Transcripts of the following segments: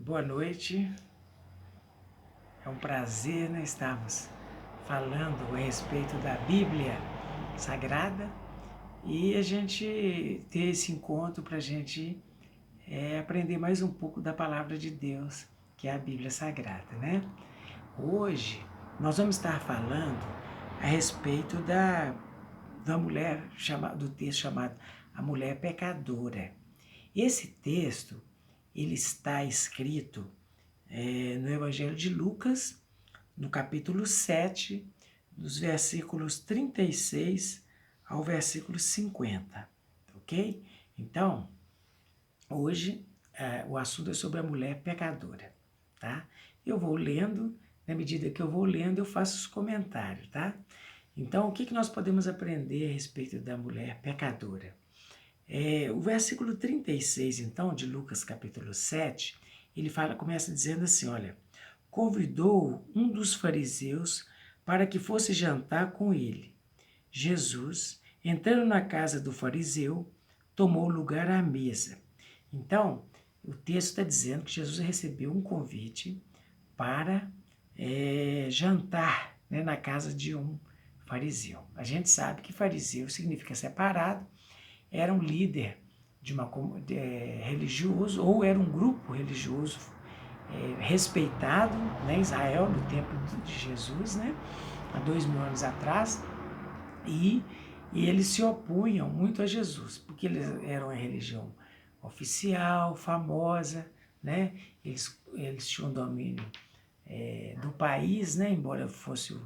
Boa noite, é um prazer, estarmos falando a respeito da Bíblia Sagrada e a gente ter esse encontro para a gente aprender mais um pouco da Palavra de Deus, que é a Bíblia Sagrada, Hoje nós vamos estar falando a respeito da mulher, do texto chamado A Mulher Pecadora. Esse texto, ele está escrito no Evangelho de Lucas, no capítulo 7, dos versículos 36 ao versículo 50, ok? Então, hoje o assunto é sobre a mulher pecadora, tá? Eu vou lendo, na medida que eu vou lendo, eu faço os comentários, tá? Então, o que nós podemos aprender a respeito da mulher pecadora? O versículo 36, então, de Lucas capítulo 7, ele começa dizendo assim, olha, convidou um dos fariseus para que fosse jantar com ele. Jesus, entrando na casa do fariseu, tomou lugar à mesa. Então, o texto está dizendo que Jesus recebeu um convite para jantar na casa de um fariseu. A gente sabe que fariseu significa separado, era um líder de uma religioso ou era um grupo religioso respeitado em Israel no tempo de Jesus, há 2000 anos atrás, e eles se opunham muito a Jesus, porque eles eram uma religião oficial, famosa, eles tinham domínio do país, embora fossem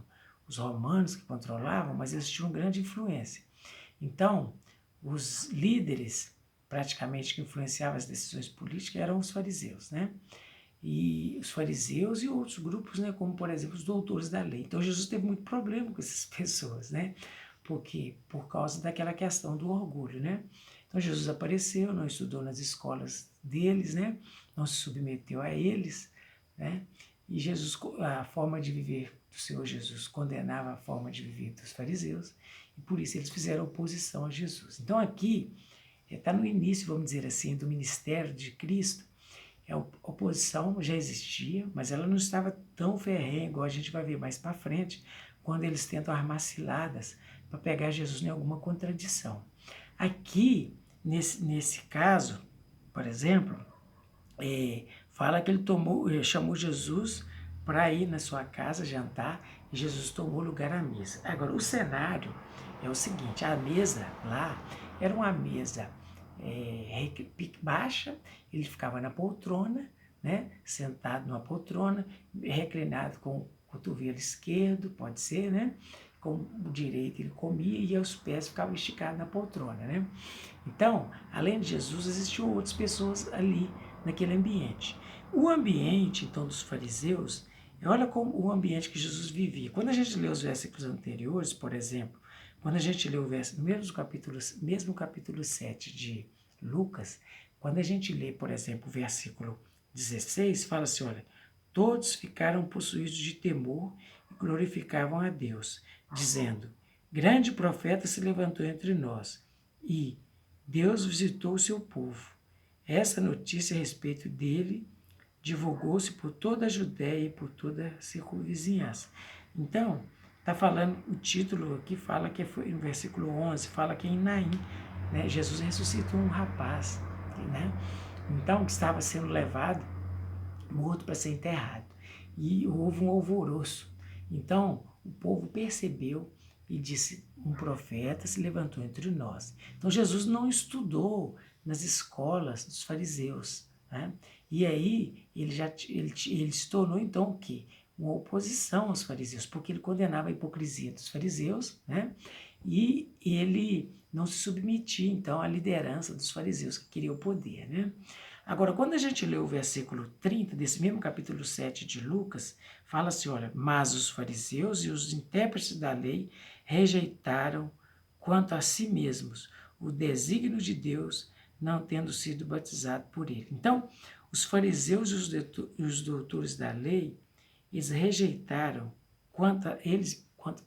os romanos que controlavam, mas eles tinham grande influência. Então, os líderes praticamente que influenciavam as decisões políticas eram os fariseus, E os fariseus e outros grupos, como por exemplo os doutores da lei. Então Jesus teve muito problema com essas pessoas, Porque por causa daquela questão do orgulho, Então Jesus apareceu, não estudou nas escolas deles, Não se submeteu a eles, E Jesus, a forma de viver do Senhor Jesus condenava a forma de viver dos fariseus, e por isso eles fizeram oposição a Jesus. Então aqui está no início, vamos dizer assim, do ministério de Cristo. A oposição já existia, mas ela não estava tão ferrenha igual a gente vai ver mais para frente, quando eles tentam armar ciladas para pegar Jesus em alguma contradição. Aqui, nesse caso, por exemplo, fala que ele chamou Jesus para ir na sua casa jantar, e Jesus tomou lugar à mesa. Agora, o cenário é o seguinte, a mesa lá era uma mesa baixa, ele ficava na poltrona, sentado numa poltrona, reclinado com o cotovelo esquerdo, pode ser, com o direito ele comia e os pés ficavam esticados na poltrona, Então, além de Jesus, existiam outras pessoas ali naquele ambiente. O ambiente, então, dos fariseus, olha como o ambiente que Jesus vivia. Quando a gente lê os versículos anteriores, por exemplo, quando a gente lê o mesmo capítulo 7 de Lucas, quando a gente lê, por exemplo, o versículo 16, fala assim, olha, todos ficaram possuídos de temor e glorificavam a Deus, dizendo, grande profeta se levantou entre nós e Deus visitou o seu povo. Essa notícia a respeito dele divulgou-se por toda a Judéia e por toda a circunvizinhança. Então, está falando, o título aqui fala que foi no versículo 11, fala que em Naim, Jesus ressuscitou um rapaz, Então, que estava sendo levado, morto para ser enterrado. E houve um alvoroço. Então, o povo percebeu e disse, um profeta se levantou entre nós. Então, Jesus não estudou nas escolas dos fariseus, E aí, ele se tornou, então, o quê? Uma oposição aos fariseus, porque ele condenava a hipocrisia dos fariseus, E ele não se submetia, então, à liderança dos fariseus, que queriam o poder, Agora, quando a gente lê o versículo 30 desse mesmo capítulo 7 de Lucas, fala assim, olha, mas os fariseus e os intérpretes da lei rejeitaram quanto a si mesmos o desígnio de Deus, não tendo sido batizado por ele. Então, os fariseus e os doutores da lei, eles rejeitaram quanto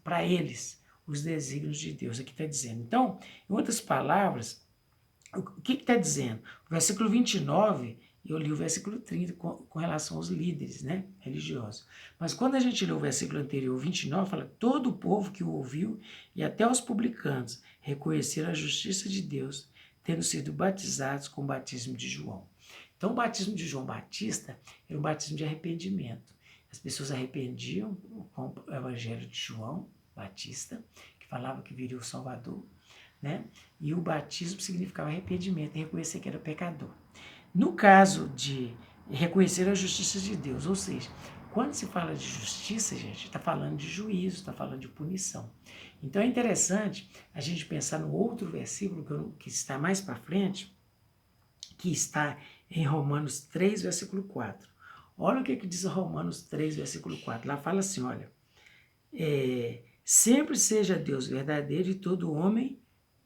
para eles os desígnios de Deus. Aqui está dizendo. Então, em outras palavras, o que está dizendo? O versículo 29, eu li o versículo 30 com relação aos líderes, né, religiosos. Mas quando a gente lê o versículo anterior, 29, fala: todo o povo que o ouviu e até os publicanos reconheceram a justiça de Deus, tendo sido batizados com o batismo de João. Então, o batismo de João Batista era um batismo de arrependimento. As pessoas arrependiam com o evangelho de João Batista, que falava que viria o Salvador, né? E o batismo significava arrependimento, reconhecer que era pecador. No caso de reconhecer a justiça de Deus, ou seja, quando se fala de justiça, gente, está falando de juízo, está falando de punição. Então é interessante a gente pensar no outro versículo que está mais para frente, que está em Romanos 3, versículo 4. Olha o que diz Romanos 3, versículo 4. Lá fala assim, olha, sempre seja Deus verdadeiro e todo homem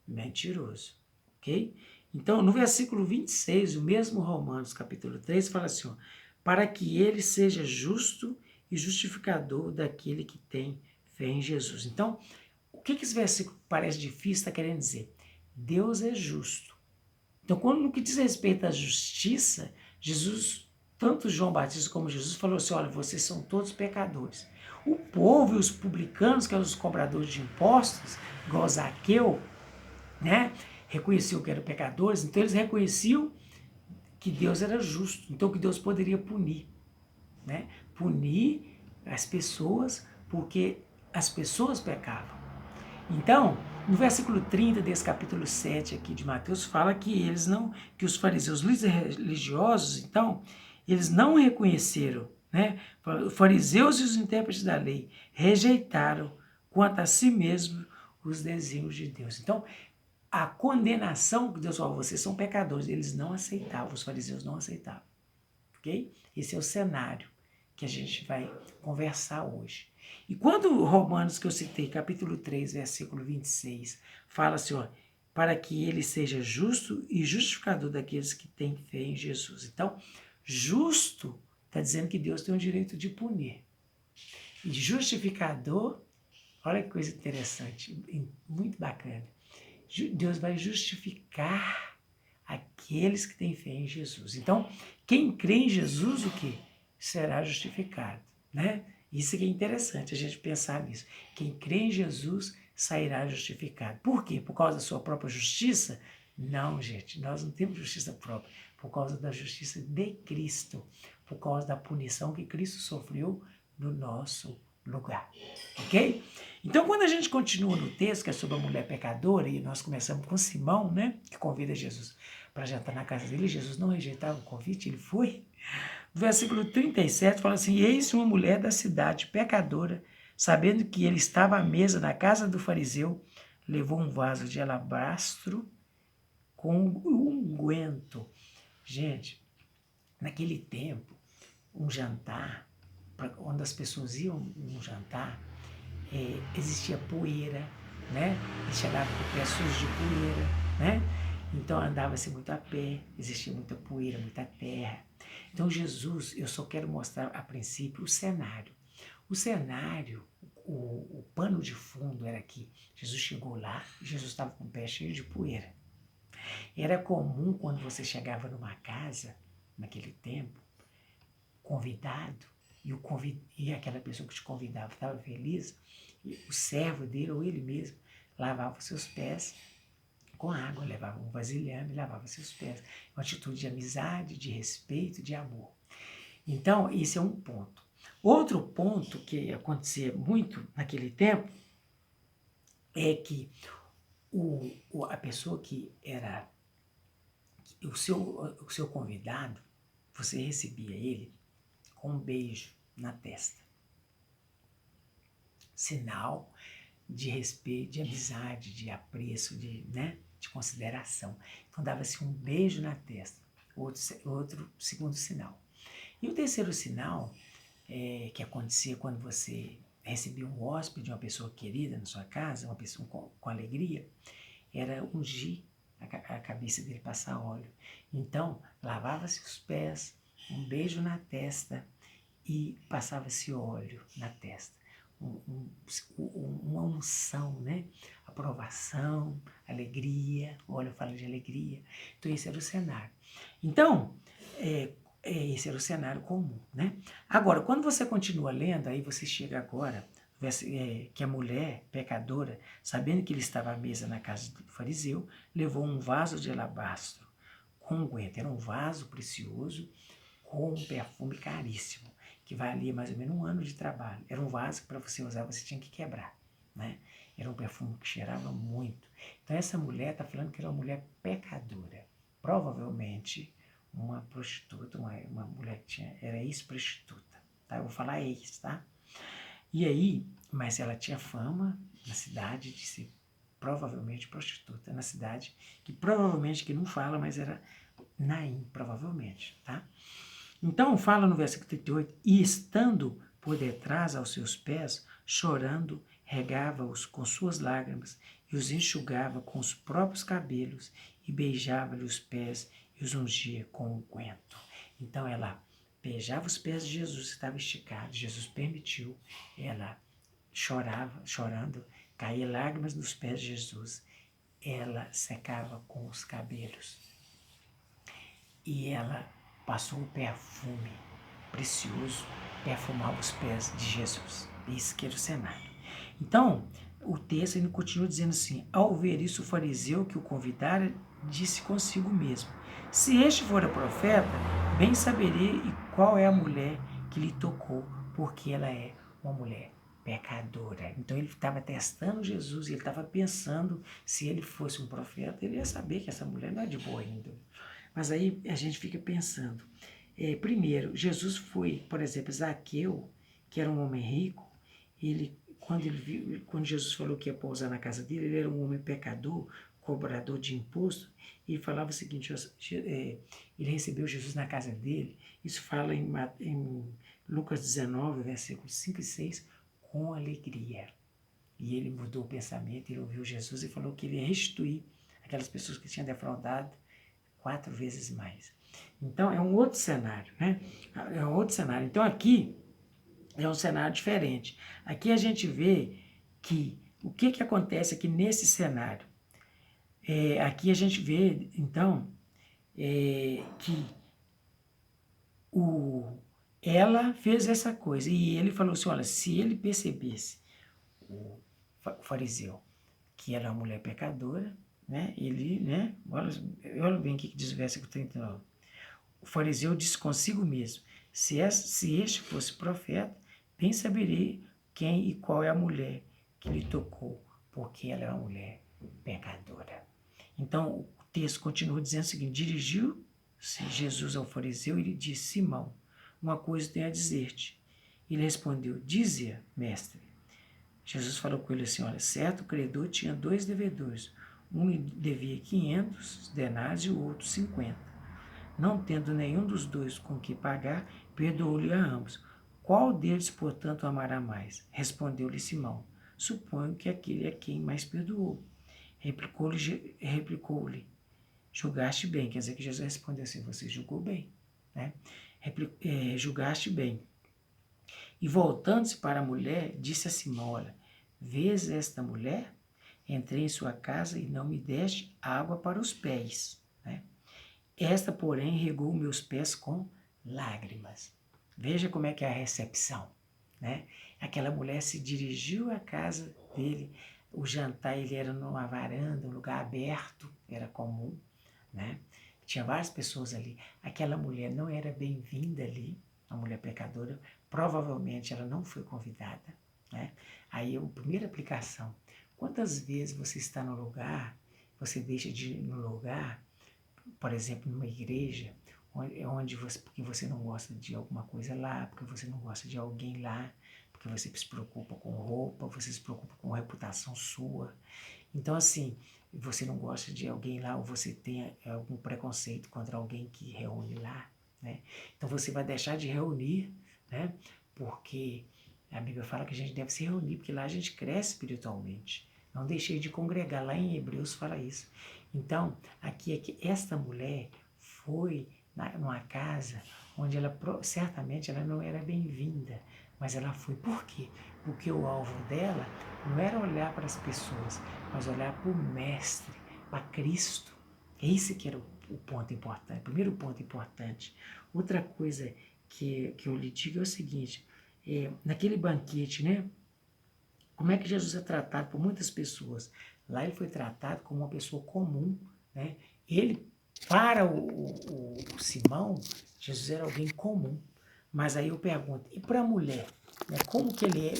mentiroso, ok? Então, no versículo 26, o mesmo Romanos, capítulo 3, fala assim, ó, para que ele seja justo e justificador daquele que tem fé em Jesus. Então, o que esse versículo parece difícil está querendo dizer? Deus é justo. Então, quando no que diz respeito à justiça, Jesus, tanto João Batista como Jesus, falou assim, olha, vocês são todos pecadores. O povo e os publicanos, que eram os cobradores de impostos, igual Zaqueu, né, reconheciam que eram pecadores, então eles reconheciam que Deus era justo, então que Deus poderia punir, né, punir as pessoas porque as pessoas pecavam. Então, no versículo 30 desse capítulo 7 aqui de Mateus, fala que que os fariseus, os líderes religiosos, então, eles não reconheceram, né? Os fariseus e os intérpretes da lei rejeitaram quanto a si mesmos os desígnios de Deus. Então, a condenação que Deus falou, vocês são pecadores, eles não aceitavam, os fariseus não aceitavam, ok? Esse é o cenário que a gente vai conversar hoje. E quando Romanos, que eu citei, capítulo 3, versículo 26, fala assim, ó, para que ele seja justo e justificador daqueles que têm fé em Jesus. Então, justo está dizendo que Deus tem o direito de punir. E justificador, olha que coisa interessante, muito bacana. Deus vai justificar aqueles que têm fé em Jesus. Então, quem crê em Jesus, o quê? Será justificado, né? Isso que é interessante a gente pensar nisso. Quem crê em Jesus sairá justificado. Por quê? Por causa da sua própria justiça? Não, gente, nós não temos justiça própria. Por causa da justiça de Cristo. Por causa da punição que Cristo sofreu no nosso lugar. Ok? Então, quando a gente continua no texto, que é sobre a mulher pecadora, e nós começamos com Simão, né, que convida Jesus para jantar na casa dele, Jesus não rejeitava o convite, ele foi. No versículo 37 fala assim, eis uma mulher da cidade, pecadora, sabendo que ele estava à mesa na casa do fariseu, levou um vaso de alabastro com unguento. Gente, naquele tempo, um jantar, onde as pessoas iam num jantar, existia poeira, né? Eles chegavam com pés sujos de poeira, né? Então andava-se muito a pé, existia muita poeira, muita terra. Então Jesus, eu só quero mostrar a princípio o cenário. O cenário, o pano de fundo era que Jesus chegou lá, Jesus estava com o pé cheio de poeira. Era comum quando você chegava numa casa, naquele tempo, convidado, e aquela pessoa que te convidava estava feliz, o servo dele ou ele mesmo lavava os seus pés com água, levava um vasilhame e lavava seus pés. Uma atitude de amizade, de respeito, de amor. Então, esse é um ponto. Outro ponto que acontecia muito naquele tempo é que a pessoa que era o seu convidado, você recebia ele com um beijo na testa. Sinal de respeito, de amizade, de apreço, de consideração. Então dava-se um beijo na testa. Outro segundo sinal. E o terceiro sinal que acontecia quando você recebia um hóspede, uma pessoa querida na sua casa, uma pessoa com alegria, era ungir a cabeça dele, passar óleo. Então, lavava-se os pés, um beijo na testa e passava-se óleo na testa. Uma unção, né? Aprovação, alegria, o óleo fala de alegria. Então, esse era o cenário. Então, Esse era o cenário comum, né? Agora, quando você continua lendo, aí você chega agora, que a mulher pecadora, sabendo que ele estava à mesa na casa do fariseu, levou um vaso de alabastro com unguento. Era um vaso precioso com um perfume caríssimo, que valia mais ou menos 1 ano de trabalho. Era um vaso que para você usar você tinha que quebrar, né? Era um perfume que cheirava muito. Então essa mulher está falando que era uma mulher pecadora. Provavelmente uma prostituta, uma mulher que era ex-prostituta. Tá? Eu vou falar ex, tá? E aí, mas ela tinha fama na cidade de ser provavelmente prostituta na cidade, que provavelmente, que não fala, mas era Naim, provavelmente, tá? Então fala no versículo 38, e estando por detrás aos seus pés, chorando, regava-os com suas lágrimas e os enxugava com os próprios cabelos e beijava-lhe os pés e os ungia com unguento. Então ela beijava os pés de Jesus, que estava esticado, Jesus permitiu, ela chorava, chorando, caía lágrimas nos pés de Jesus, ela secava com os cabelos e ela passou um perfume precioso, perfumava os pés de Jesus. Isso que era o cenário. Então, o texto ainda continua dizendo assim, ao ver isso o fariseu que o convidara disse consigo mesmo, se este fora profeta, bem saberia qual é a mulher que lhe tocou, porque ela é uma mulher pecadora. Então ele estava testando Jesus e ele estava pensando, se ele fosse um profeta, ele ia saber que essa mulher não é de boa índole. Mas aí a gente fica pensando, primeiro, Jesus foi, por exemplo, Zaqueu, que era um homem rico, quando Jesus falou que ia pousar na casa dele, ele era um homem pecador, cobrador de imposto, e falava o seguinte, ele recebeu Jesus na casa dele, isso fala em Lucas 19, versículos 5 e 6, com alegria. E ele mudou o pensamento, ele ouviu Jesus e falou que ele ia restituir aquelas pessoas que tinham defraudado 4 vezes mais. Então, é um outro cenário, né? É um outro cenário. Então, aqui é um cenário diferente. Aqui a gente vê que o que acontece aqui nesse cenário. Aqui a gente vê, então, que ela fez essa coisa. E ele falou assim, olha, se ele percebesse, o fariseu, que ela é uma mulher pecadora, né? Ele, né? Olha bem o que diz o versículo 39. O fariseu disse consigo mesmo, se este fosse profeta, bem saberia quem e qual é a mulher que lhe tocou, porque ela é uma mulher pecadora. Então, o texto continua dizendo o seguinte, dirigiu-se Jesus ao fariseu e lhe disse, Simão, uma coisa tenho a dizer-te. Ele respondeu, dize-a, mestre. Jesus falou com ele assim, olha, certo credor tinha 2 devedores, um lhe devia 500 denários e o outro 50. Não tendo nenhum dos 2 com que pagar, perdoou-lhe a ambos. Qual deles, portanto, amará mais? Respondeu-lhe Simão. Suponho que aquele é quem mais perdoou. Replicou-lhe, julgaste bem. Quer dizer que Jesus respondeu assim, você julgou bem. Né? Julgaste bem. E voltando-se para a mulher, disse a Simão, olha, vês esta mulher? Entrei em sua casa e não me deste água para os pés. Né? Esta, porém, regou meus pés com lágrimas. Veja como é que é a recepção. Né? Aquela mulher se dirigiu à casa dele, o jantar ele era numa varanda, um lugar aberto, era comum. Né? Tinha várias pessoas ali. Aquela mulher não era bem-vinda ali, a mulher pecadora, provavelmente ela não foi convidada. Né? Aí a primeira aplicação, quantas vezes você está no lugar, você deixa de ir no lugar, por exemplo, numa igreja, onde você, porque você não gosta de alguma coisa lá, porque você não gosta de alguém lá, porque você se preocupa com roupa, você se preocupa com reputação sua. Então, assim, você não gosta de alguém lá, ou você tem algum preconceito contra alguém que reúne lá, né? Então, você vai deixar de reunir, né? Porque a Bíblia fala que a gente deve se reunir, porque lá a gente cresce espiritualmente. Não deixei de congregar, lá em Hebreus fala isso. Então, aqui é que esta mulher foi numa casa onde ela, certamente, ela não era bem-vinda, mas ela foi. Por quê? Porque o alvo dela não era olhar para as pessoas, mas olhar para o Mestre, para Cristo. Esse que era o ponto importante, primeiro ponto importante. Outra coisa que eu lhe digo é o seguinte, naquele banquete, né? Como é que Jesus é tratado por muitas pessoas? Lá ele foi tratado como uma pessoa comum, né? Ele, para o Simão, Jesus era alguém comum. Mas aí eu pergunto, e para a mulher? Né? Como que ele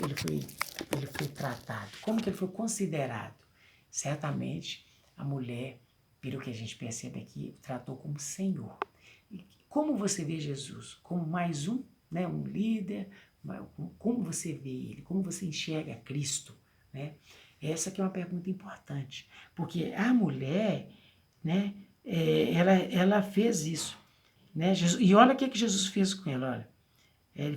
foi tratado? Como que ele foi considerado? Certamente a mulher, pelo que a gente percebe aqui, tratou como Senhor. E como você vê Jesus? Como mais um, né? Um líder? Como você vê ele? Como você enxerga Cristo? Né? Essa que é uma pergunta importante. Porque a mulher, né? Ela fez isso. Né? E olha o que Jesus fez com ela. Olha.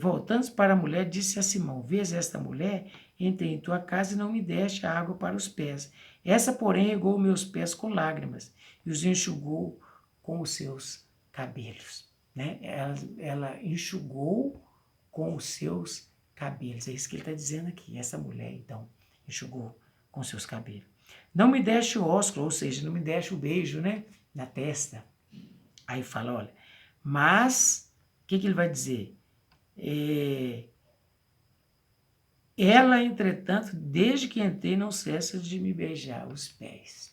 Voltando para a mulher, disse a Simão, vês esta mulher? Entrei em tua casa e não me deste a água para os pés. Essa, porém, regou meus pés com lágrimas e os enxugou com os seus cabelos. Né? Ela enxugou com os seus cabelos. É isso que ele está dizendo aqui. Essa mulher, então, enxugou com os seus cabelos. Não me deste o ósculo, ou seja, não me deste o beijo, né? Na testa. Aí fala, olha, mas, o que ele vai dizer? Ela, entretanto, desde que entrei, não cessa de me beijar os pés.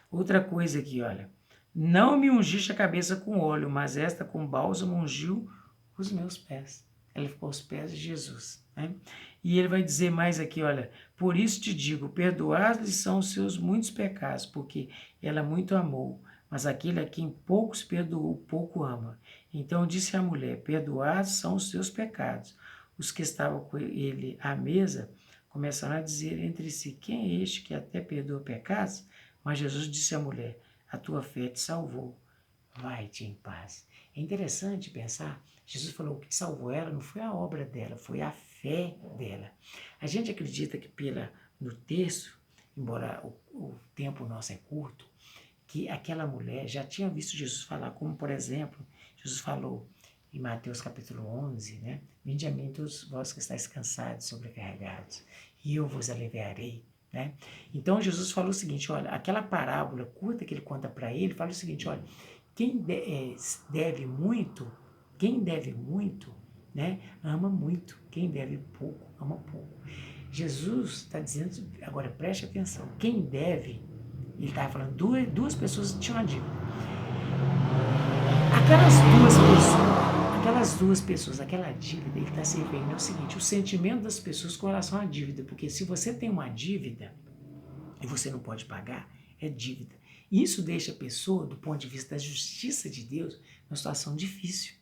Outra coisa aqui, olha. Não me ungiste a cabeça com óleo, mas esta com bálsamo ungiu os meus pés. Ela ficou aos pés de Jesus. Né? E ele vai dizer mais aqui, olha. Por isso te digo, perdoados são os seus muitos pecados, porque ela muito amou. Mas aquele a quem poucos perdoou, pouco ama. Então disse a mulher, perdoados são os seus pecados. Os que estavam com ele à mesa começaram a dizer entre si, quem é este que até perdoa pecados? Mas Jesus disse à mulher, a tua fé te salvou, vai-te em paz. É interessante pensar, Jesus falou que salvou ela não foi a obra dela, foi a fé dela. A gente acredita que no texto, embora o tempo nosso é curto, que aquela mulher já tinha visto Jesus falar, como por exemplo, Jesus falou em Mateus capítulo 11, né? Vinde a mim todos vós que estáis cansados, sobrecarregados, e eu vos aliviarei. Né? Então Jesus falou o seguinte, olha, aquela parábola curta que ele conta para ele, fala o seguinte, olha, quem deve muito, né, ama muito, quem deve pouco, ama pouco. Jesus está dizendo, agora preste atenção, quem deve, ele estava falando, duas pessoas tinham uma dívida. Aquelas duas pessoas, aquela dívida, ele está se referindo ao seguinte, o sentimento das pessoas com relação à dívida, porque se você tem uma dívida e você não pode pagar, é dívida. Isso deixa a pessoa, do ponto de vista da justiça de Deus, numa situação difícil.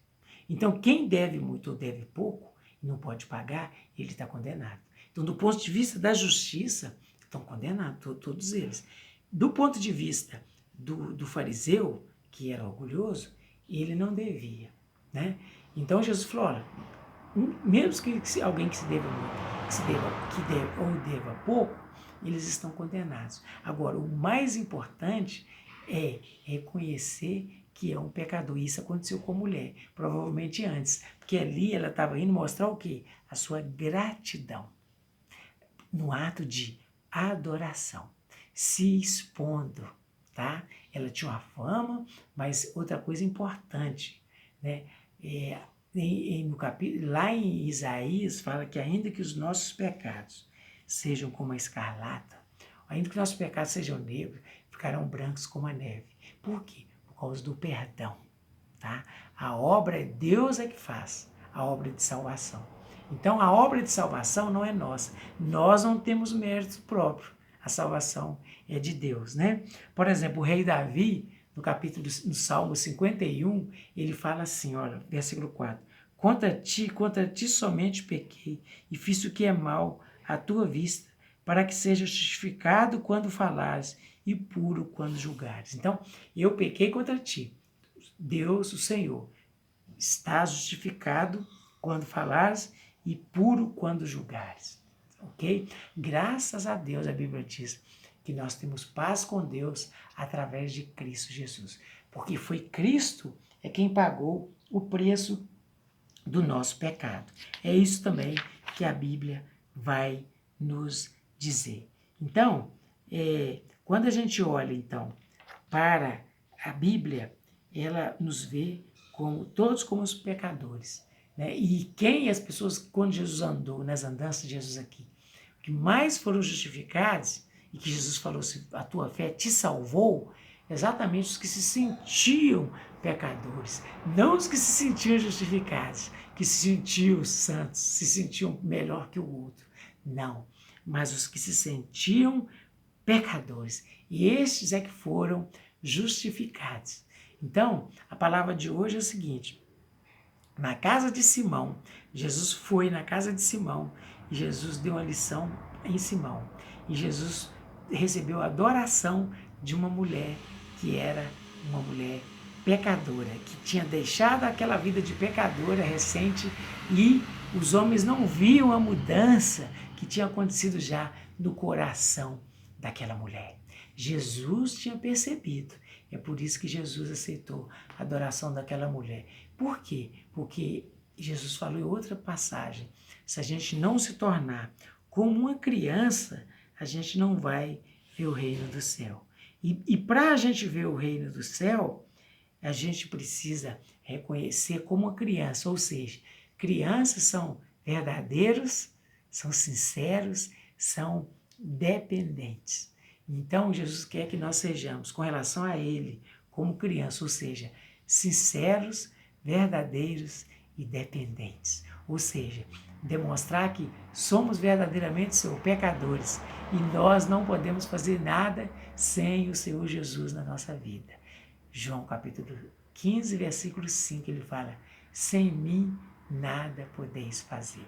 Então, quem deve muito ou deve pouco e não pode pagar, ele está condenado. Então, do ponto de vista da justiça, estão condenados, todos eles. Do ponto de vista do fariseu, que era orgulhoso, ele não devia. Né? Então, Jesus falou, olha, mesmo que alguém que se deva muito, que deva pouco, eles estão condenados. Agora, o mais importante é reconhecer que é um pecador. Isso aconteceu com a mulher, provavelmente antes, porque ali ela estava indo mostrar o quê? A sua gratidão, no ato de adoração, se expondo, tá? Ela tinha uma fama, mas outra coisa importante, né? Lá em Isaías fala que ainda que os nossos pecados sejam como a escarlata, ainda que nossos pecados sejam negros, ficarão brancos como a neve. Por quê? Por causa do perdão. Tá? A obra, Deus é que faz a obra de salvação. Então a obra de salvação não é nossa. Nós não temos mérito próprio. A salvação é de Deus. Né? Por exemplo, o rei Davi, no Salmo 51, ele fala assim, olha, versículo 4. Contra ti somente pequei, e fiz o que é mal à tua vista, para que seja justificado quando falares, e puro quando julgares. Então, eu pequei contra ti. Deus, o Senhor, está justificado quando falares, e puro quando julgares. Ok? Graças a Deus, a Bíblia diz que nós temos paz com Deus através de Cristo Jesus. Porque foi Cristo quem pagou o preço do nosso pecado. É isso também que a Bíblia vai nos dizer. Então, quando a gente olha, então, para a Bíblia, ela nos vê como todos como os pecadores, né? E quem as pessoas, quando Jesus andou, nas andanças de Jesus aqui, que mais foram justificados, e que Jesus falou assim, a tua fé te salvou, exatamente os que se sentiam pecadores, não os que se sentiam justificados, que se sentiam santos, se sentiam melhor que o outro, não, mas os que se sentiam pecadores, e estes é que foram justificados. Então, a palavra de hoje é o seguinte: na casa de Simão, Jesus foi na casa de Simão e Jesus deu uma lição em Simão. E Jesus recebeu a adoração de uma mulher que era uma mulher pecadora, que tinha deixado aquela vida de pecadora recente e os homens não viam a mudança que tinha acontecido já no coração daquela mulher. Jesus tinha percebido. É por isso que Jesus aceitou a adoração daquela mulher. Por quê? Porque Jesus falou em outra passagem, se a gente não se tornar como uma criança, a gente não vai ver o reino do céu. E para a gente ver o reino do céu, a gente precisa reconhecer como uma criança, ou seja, crianças são verdadeiros, são sinceros, são dependentes. Então, Jesus quer que nós sejamos, com relação a Ele, como criança, ou seja, sinceros, verdadeiros e dependentes. Ou seja, demonstrar que somos verdadeiramente pecadores e nós não podemos fazer nada sem o Senhor Jesus na nossa vida. João capítulo 15, versículo 5, ele fala: sem mim nada podeis fazer.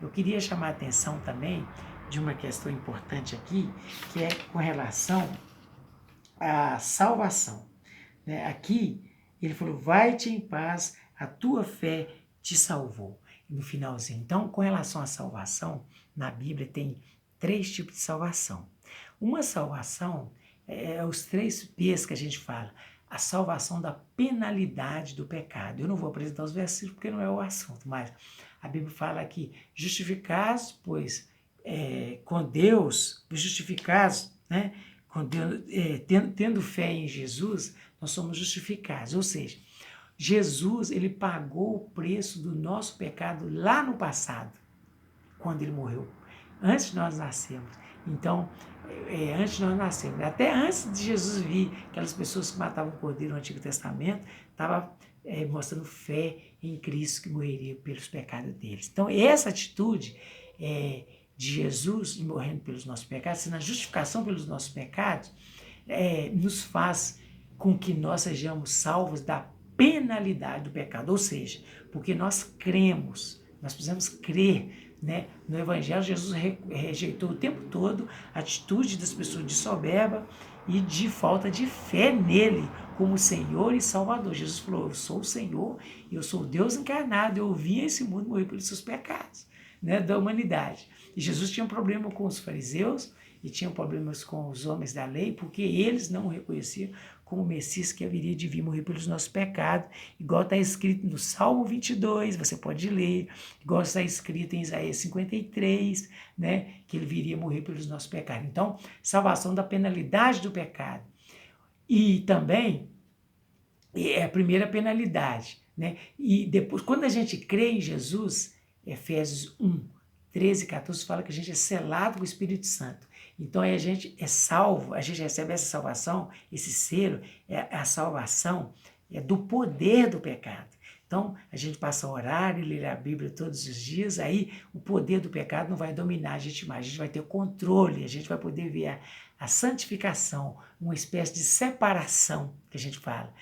Eu queria chamar a atenção também de uma questão importante aqui, que é com relação à salvação. Aqui ele falou: vai-te em paz, a tua fé te salvou. E no finalzinho. Então, com relação à salvação, na Bíblia tem 3 tipos de salvação. Uma salvação é os 3 P's que a gente fala. A salvação da penalidade do pecado. Eu não vou apresentar os versículos porque não é o assunto, mas a Bíblia fala aqui: justificados, pois, com Deus, justificados, né? Com Deus, tendo fé em Jesus, nós somos justificados. Ou seja, Jesus, ele pagou o preço do nosso pecado lá no passado, quando ele morreu, antes de nós nascermos. Então, antes de nós nascermos, até antes de Jesus vir, aquelas pessoas que matavam o cordeiro no Antigo Testamento, estavam mostrando fé em Cristo que morreria pelos pecados deles. Então, essa atitude de Jesus morrendo pelos nossos pecados, na justificação pelos nossos pecados, nos faz com que nós sejamos salvos da penalidade do pecado, ou seja, porque nós cremos, nós precisamos crer, né? No Evangelho, Jesus rejeitou o tempo todo a atitude das pessoas de soberba e de falta de fé nele como Senhor e Salvador. Jesus falou: eu sou o Senhor, eu sou o Deus encarnado, eu vim a esse mundo morrer pelos seus pecados, né, da humanidade. E Jesus tinha um problema com os fariseus e tinha problemas com os homens da lei, porque eles não o reconheciam como o Messias que haveria de vir morrer pelos nossos pecados, igual está escrito no Salmo 22, você pode ler, igual está escrito em Isaías 53, né, que ele viria morrer pelos nossos pecados. Então, salvação da penalidade do pecado. E também é a primeira penalidade, né? E depois, quando a gente crê em Jesus, Efésios 1, 13 e 14 fala que a gente é selado com o Espírito Santo. Então aí a gente é salvo, a gente recebe essa salvação, esse selo, a salvação do poder do pecado. Então a gente passa a orar e ler a Bíblia todos os dias, aí o poder do pecado não vai dominar a gente mais, a gente vai ter controle, a gente vai poder ver a santificação, uma espécie de separação que a gente fala.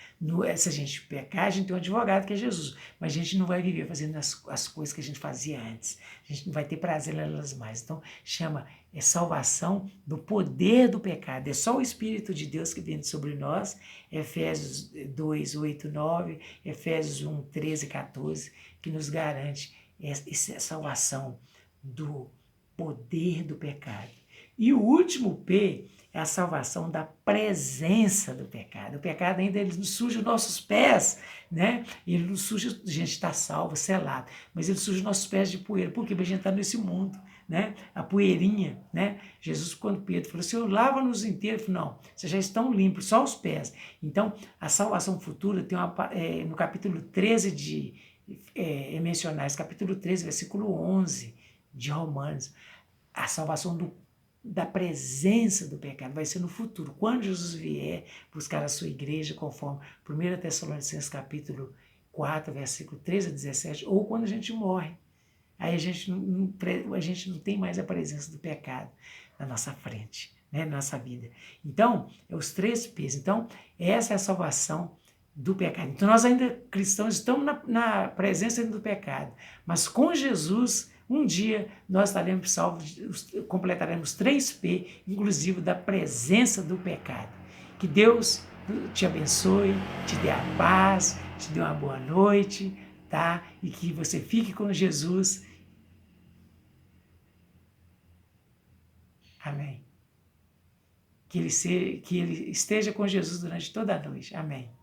Se a gente pecar, a gente tem um advogado que é Jesus, mas a gente não vai viver fazendo as coisas que a gente fazia antes. A gente não vai ter prazer nelas mais. Então, chama salvação do poder do pecado. É só o Espírito de Deus que vem sobre nós. Efésios 2, 8, 9, Efésios 1, 13 e 14, que nos garante essa salvação do poder do pecado. E o último P é a salvação da presença do pecado. O pecado ainda ele nos suja os nossos pés, né? Ele nos suja, a gente está salvo, selado, mas ele suja os nossos pés de poeira. Por quê? Porque a gente está nesse mundo, né? A poeirinha, né? Jesus, quando Pedro falou, Senhor, lava-nos inteiros, falou, não, vocês já estão limpos, só os pés. Então, a salvação futura tem no capítulo 13 é mencionar, esse capítulo 13, versículo 11 de Romanos, a salvação da presença do pecado vai ser no futuro, quando Jesus vier buscar a sua igreja, conforme 1 Tessalonicenses capítulo 4, versículo 13 a 17, ou quando a gente morre. Aí a gente não tem mais a presença do pecado na nossa frente, né, na nossa vida. Então, é os 3 P's. Então, essa é a salvação do pecado. Então, nós ainda, cristãos, estamos na presença do pecado, mas com Jesus, um dia nós estaremos salvos, completaremos 3P, inclusive da presença do pecado. Que Deus te abençoe, te dê a paz, te dê uma boa noite, tá? E que você fique com Jesus. Amém. Que ele esteja com Jesus durante toda a noite. Amém.